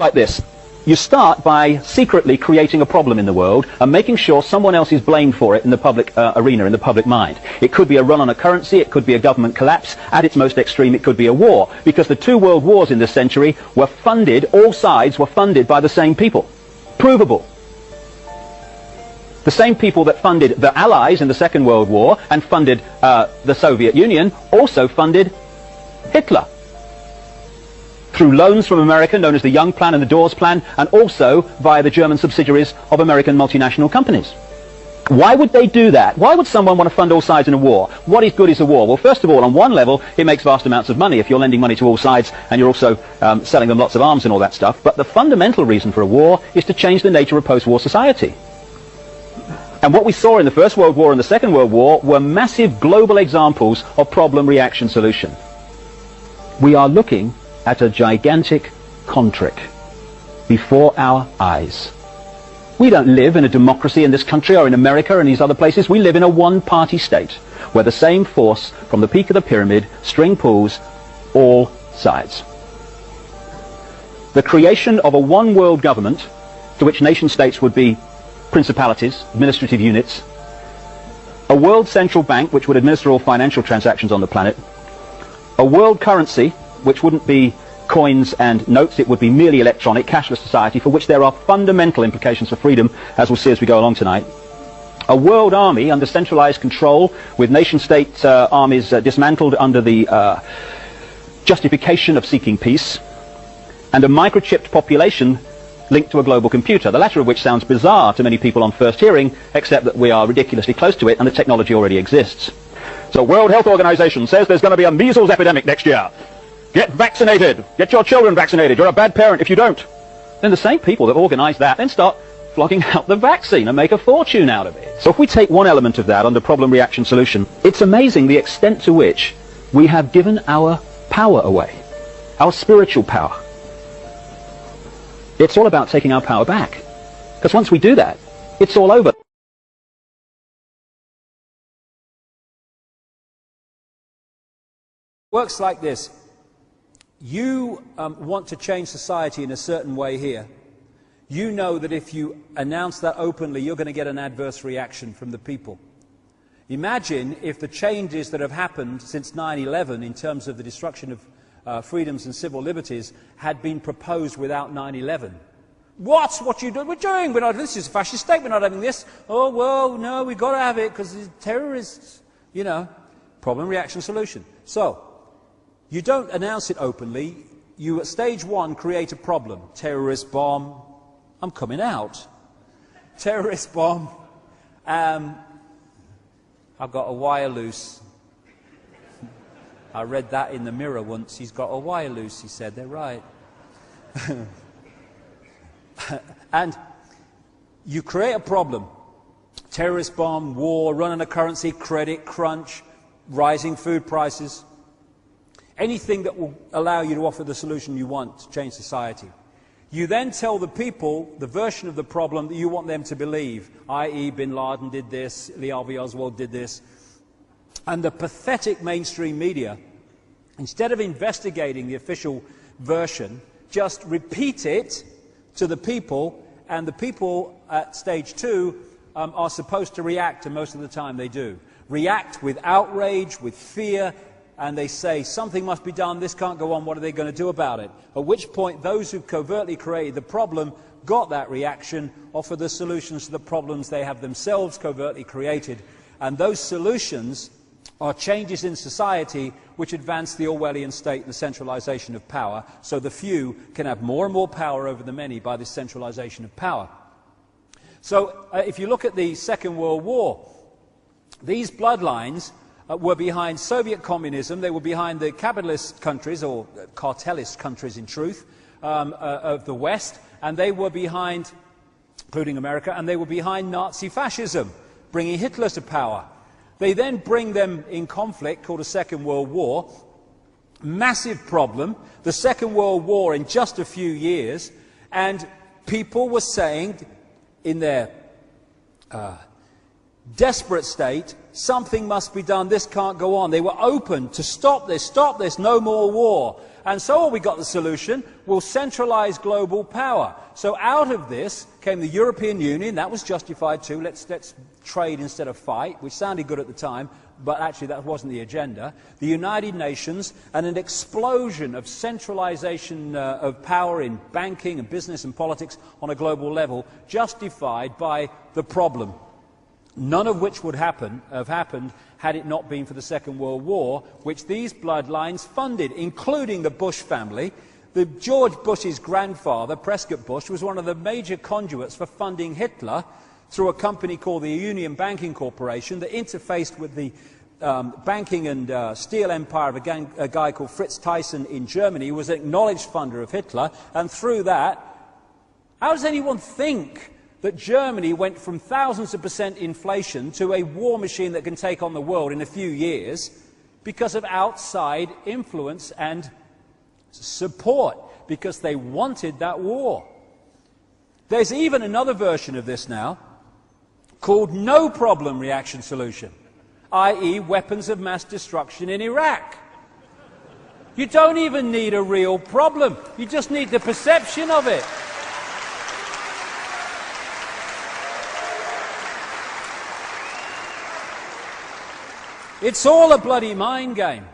Like this. You start by secretly creating a problem in the world and making sure someone else is blamed for it in the public arena, in the public mind. It could be a run on a currency, it could be a government collapse, at its most extreme it could be a war, because the two world wars in this century were funded, all sides were funded by the same people. Provable. The same people that funded the Allies in the Second World War and funded the Soviet Union also funded Hitler. Through loans from America, known as the Young Plan and the Dawes Plan, and also via the German subsidiaries of American multinational companies. Why would they do that? Why would someone want to fund all sides in a war? What is good is a war? Well, first of all, on one level, it makes vast amounts of money if you're lending money to all sides and you're also selling them lots of arms and all that stuff. But the fundamental reason for a war is to change the nature of post-war society. And what we saw in the First World War and the Second World War were massive global examples of problem-reaction-solution. We are looking at a gigantic con-trick before our eyes. We don't live in a democracy in this country or in America or in these other places. We live in a one-party state where the same force from the peak of the pyramid string pulls all sides. The creation of a one-world government to which nation-states would be principalities, administrative units, a world central bank which would administer all financial transactions on the planet, a world currency which wouldn't be coins and notes, it would be merely electronic, cashless society, for which there are fundamental implications for freedom, as we'll see as we go along tonight. A world army under centralized control, with nation-state armies dismantled under the justification of seeking peace, and a microchipped population linked to a global computer, the latter of which sounds bizarre to many people on first hearing, except that we are ridiculously close to it and the technology already exists. So World Health Organization says there's going to be a measles epidemic next year. Get vaccinated. Get your children vaccinated. You're a bad parent if you don't. Then the same people that organize that then start flogging out the vaccine and make a fortune out of it. So if we take one element of that under problem, reaction, solution, it's amazing the extent to which we have given our power away, our spiritual power. It's all about taking our power back. Because once we do that, it's all over. Works like this. You want to change society in a certain way here. You know that if you announce that openly, you're going to get an adverse reaction from the people. Imagine if the changes that have happened since 9/11 in terms of the destruction of freedoms and civil liberties had been proposed without 9/11. What you doing? We're doing. We're not. This is a fascist state. We're not having this. Oh well, no, we've got to have it because it's terrorists. You know, problem, reaction, solution. So. You don't announce it openly. You, at stage one, create a problem. Terrorist bomb. I'm coming out. Terrorist bomb. I've got a wire loose. I read that in the Mirror once. He's got a wire loose, he said. They're right. And you create a problem. Terrorist bomb, war, run on a currency, credit crunch, rising food prices. Anything that will allow you to offer the solution you want to change society. You then tell the people the version of the problem that you want them to believe, i.e. Bin Laden did this, Lee Harvey Oswald did this. And the pathetic mainstream media, instead of investigating the official version, just repeat it to the people, and the people at stage two are supposed to react, and most of the time they do. React with outrage, with fear, and they say, something must be done, this can't go on, what are they going to do about it? At which point, those who covertly created the problem got that reaction, offer the solutions to the problems they have themselves covertly created. And those solutions are changes in society which advance the Orwellian state and the centralization of power, so the few can have more and more power over the many by this centralization of power. So, if you look at the Second World War, these bloodlines were behind Soviet communism, they were behind the capitalist countries, or cartelist countries in truth, of the West, and they were behind, including America, and they were behind Nazi fascism, bringing Hitler to power. They then bring them in conflict, called a Second World War. Massive problem, the Second World War in just a few years, and people were saying in their desperate state, something must be done, this can't go on. They were open to stop this, no more war. And so we got the solution, we'll centralize global power. So out of this came the European Union, that was justified too, let's trade instead of fight, which sounded good at the time, but actually that wasn't the agenda. The United Nations, and an explosion of centralization of power in banking and business and politics on a global level, justified by the problem. None of which would have happened had it not been for the Second World War, which these bloodlines funded, including the Bush family. George Bush's grandfather, Prescott Bush, was one of the major conduits for funding Hitler through a company called the Union Banking Corporation that interfaced with the banking and steel empire of a guy called Fritz Thyssen in Germany, who was an acknowledged funder of Hitler. And through that, how does anyone think that Germany went from thousands of % inflation to a war machine that can take on the world in a few years because of outside influence and support, because they wanted that war? There's even another version of this now called no problem reaction solution, i.e. weapons of mass destruction in Iraq. You don't even need a real problem, you just need the perception of it. It's all a bloody mind game.